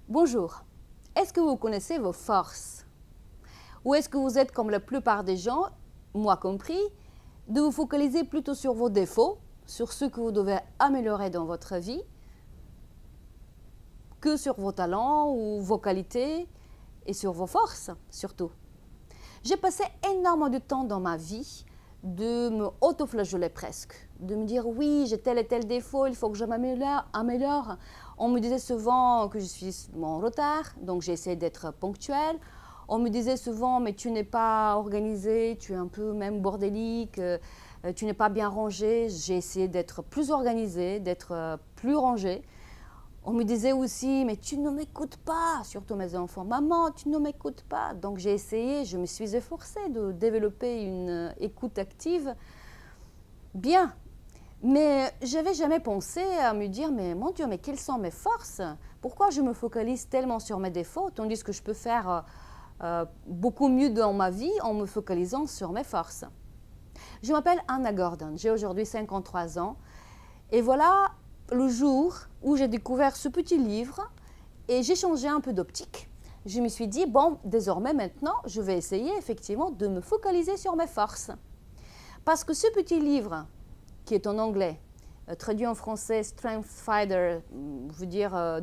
Bonjour, est-ce que vous connaissez vos forces? Ou est-ce que vous êtes comme la plupart des gens, moi compris, de vous focaliser plutôt sur vos défauts, sur ce que vous devez améliorer dans votre vie, que sur vos talents ou vos qualités et sur vos forces surtout? J'ai passé énormément de temps dans ma vie de me auto-flageller presque, de me dire oui, j'ai tel et tel défaut, il faut que je m'améliore. On me disait souvent que je suis en retard, donc j'ai essayé d'être ponctuelle. On me disait souvent, mais tu n'es pas organisée, tu es un peu même bordélique, tu n'es pas bien rangée. J'ai essayé d'être plus organisée, d'être plus rangée. On me disait aussi, mais tu ne m'écoutes pas, surtout mes enfants. Maman, tu ne m'écoutes pas. Donc j'ai essayé, je me suis efforcée de développer une écoute active. Bien, mais je n'avais jamais pensé à me dire, mais mon Dieu, mais quelles sont mes forces? Pourquoi je me focalise tellement sur mes défauts, tandis que je peux faire beaucoup mieux dans ma vie en me focalisant sur mes forces? Je m'appelle Anna Gordon, j'ai aujourd'hui 53 ans. Et voilà le jour où j'ai découvert ce petit livre et j'ai changé un peu d'optique. Je me suis dit, bon, désormais maintenant, je vais essayer effectivement de me focaliser sur mes forces. Parce que ce petit livre, qui est en anglais, traduit en français Strength Finder, veut dire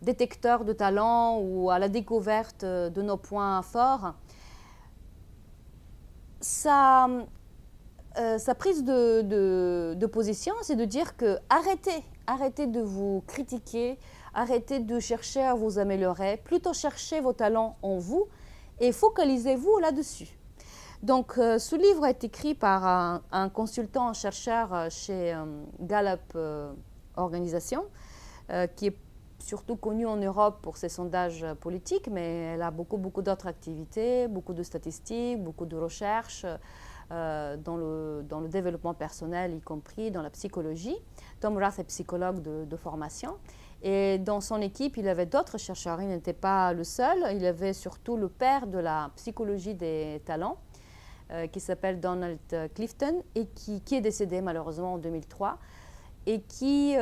détecteur de talent ou à la découverte de nos points forts, sa prise de position, c'est de dire que arrêtez de vous critiquer, arrêtez de chercher à vous améliorer, plutôt cherchez vos talents en vous et focalisez-vous là-dessus. Donc, ce livre est écrit par un consultant, un chercheur chez Gallup Organisation, qui est surtout connue en Europe pour ses sondages politiques, mais elle a beaucoup d'autres activités, beaucoup de statistiques, beaucoup de recherches dans le développement personnel, y compris dans la psychologie. Tom Rath est psychologue de formation. Et dans son équipe, il avait d'autres chercheurs. Il n'était pas le seul. Il avait surtout le père de la psychologie des talents, qui s'appelle Donald Clifton, et qui est décédé malheureusement en 2003, et qui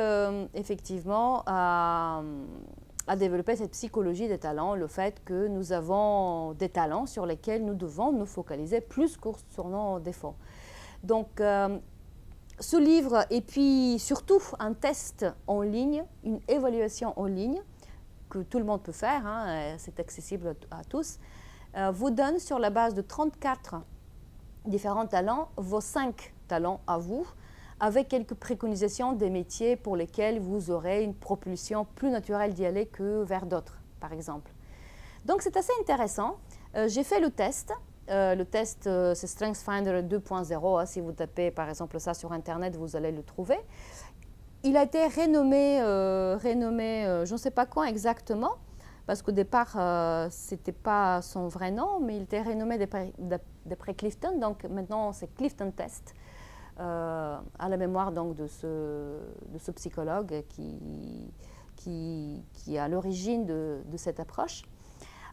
effectivement a développé cette psychologie des talents, le fait que nous avons des talents sur lesquels nous devons nous focaliser plus que sur nos défauts. Donc, ce livre, et puis surtout un test en ligne, une évaluation en ligne, que tout le monde peut faire, hein, c'est accessible à tous, vous donne sur la base de 34 différents talents, vos 5 talents à vous, avec quelques préconisations des métiers pour lesquels vous aurez une propulsion plus naturelle d'y aller que vers d'autres, par exemple. Donc c'est assez intéressant. J'ai fait le test. Le test, c'est StrengthsFinder 2.0. Hein. Si vous tapez par exemple ça sur Internet, vous allez le trouver. Il a été renommé je ne sais pas quand exactement, parce qu'au départ, ce n'était pas son vrai nom, mais il était renommé d'après Clifton. Donc maintenant, c'est Clifton Test. À la mémoire donc de ce psychologue qui est à l'origine de cette approche.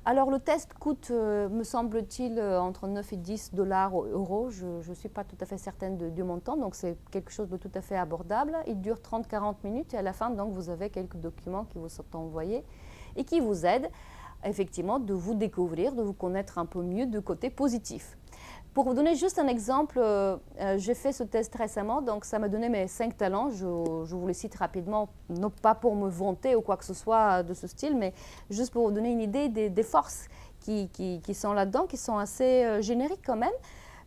Alors le test coûte, me semble-t-il, entre 9 et 10 dollars ou euros. Je ne suis pas tout à fait certaine du montant, donc c'est quelque chose de tout à fait abordable. Il dure 30-40 minutes et à la fin, donc, vous avez quelques documents qui vous sont envoyés et qui vous aident effectivement de vous découvrir, de vous connaître un peu mieux du côté positif. Pour vous donner juste un exemple, j'ai fait ce test récemment, donc ça m'a donné mes 5 talents. Je vous les cite rapidement, non pas pour me vanter ou quoi que ce soit de ce style, mais juste pour vous donner une idée des forces qui sont là-dedans, qui sont assez génériques quand même,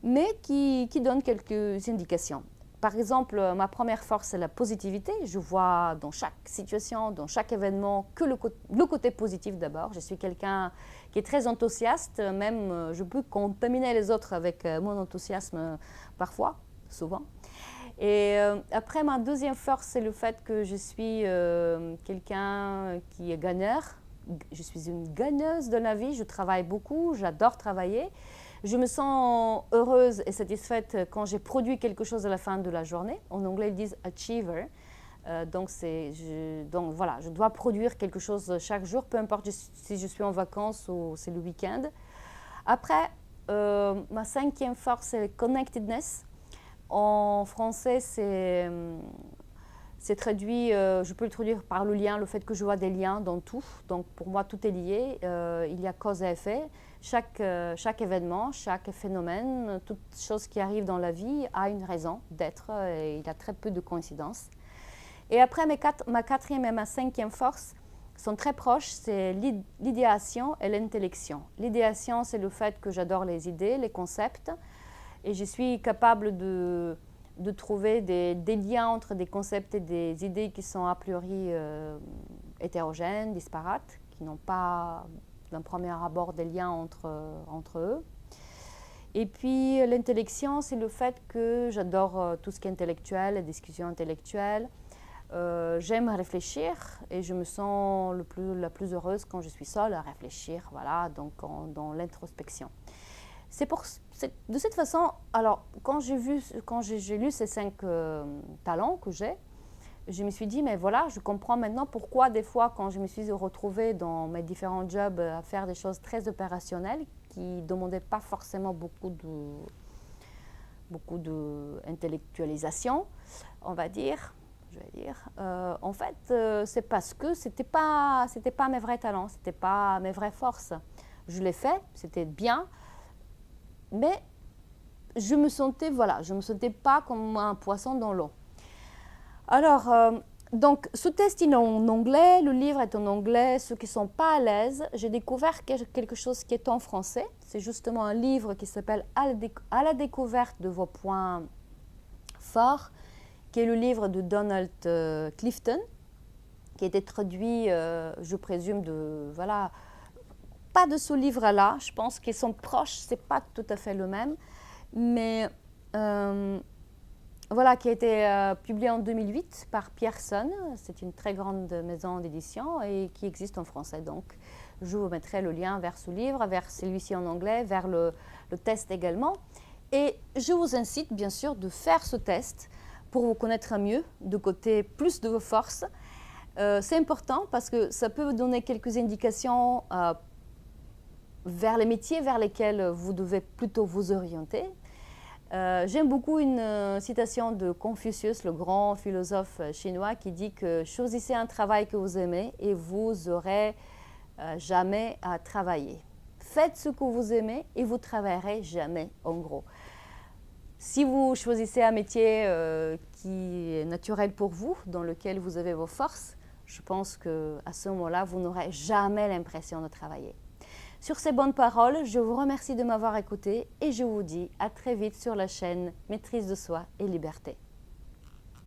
mais qui donnent quelques indications. Par exemple, ma première force, c'est la positivité. Je vois dans chaque situation, dans chaque événement, que le côté positif d'abord. Je suis quelqu'un qui est très enthousiaste, même je peux contaminer les autres avec mon enthousiasme parfois, souvent. Et après, ma deuxième force, c'est le fait que je suis quelqu'un qui est gagneur. Je suis une gagneuse de la vie, je travaille beaucoup, j'adore travailler. Je me sens heureuse et satisfaite quand j'ai produit quelque chose à la fin de la journée. En anglais, ils disent achiever. Donc voilà, je dois produire quelque chose chaque jour, peu importe si je suis en vacances ou c'est le week-end. Après, ma cinquième force, c'est connectedness. En français, c'est C'est traduit, je peux le traduire par le lien, le fait que je vois des liens dans tout. Donc pour moi, tout est lié. Il y a cause et effet. Chaque événement, chaque phénomène, toute chose qui arrive dans la vie a une raison d'être. Et il y a très peu de coïncidences. Et après, ma quatrième et ma cinquième force sont très proches. C'est l'idéation et l'intellection. L'idéation, c'est le fait que j'adore les idées, les concepts. Et je suis capable de trouver des liens entre des concepts et des idées qui sont a priori hétérogènes, disparates, qui n'ont pas d'un premier abord des liens entre eux. Et puis l'intellection, c'est le fait que j'adore tout ce qui est intellectuel, les discussions intellectuelles. J'aime réfléchir et je me sens la plus heureuse quand je suis seule à réfléchir, voilà, donc dans l'introspection. De cette façon, alors quand j'ai lu ces 5 talents que j'ai, je me suis dit, mais voilà, je comprends maintenant pourquoi des fois, quand je me suis retrouvée dans mes différents jobs à faire des choses très opérationnelles, qui ne demandaient pas forcément beaucoup d'intellectualisation, on va dire, en fait, c'est parce que c'était pas mes vrais talents, c'était pas mes vraies forces. Je l'ai fait, c'était bien, mais je me sentais pas comme un poisson dans l'eau. Alors, donc, ce test il est en anglais, le livre est en anglais. Ceux qui ne sont pas à l'aise, j'ai découvert quelque chose qui est en français. C'est justement un livre qui s'appelle « À la découverte de vos points forts », qui est le livre de Donald Clifton, qui a été traduit, je présume, pas de ce livre-là. Je pense qu'ils sont proches, ce n'est pas tout à fait le même, mais qui a été publié en 2008 par Pearson. C'est une très grande maison d'édition et qui existe en français. Donc, je vous mettrai le lien vers ce livre, vers celui-ci en anglais, vers le test également. Et je vous incite, bien sûr, de faire ce test pour vous connaître mieux, de côté plus de vos forces. C'est important parce que ça peut vous donner quelques indications vers les métiers vers lesquels vous devez plutôt vous orienter. J'aime beaucoup une citation de Confucius, le grand philosophe chinois, qui dit que « Choisissez un travail que vous aimez et vous n'aurez jamais à travailler. Faites ce que vous aimez et vous ne travaillerez jamais, en gros. » Si vous choisissez un métier qui est naturel pour vous, dans lequel vous avez vos forces, je pense qu'à ce moment-là, vous n'aurez jamais l'impression de travailler. Sur ces bonnes paroles, je vous remercie de m'avoir écouté et je vous dis à très vite sur la chaîne Maîtrise de soi et liberté.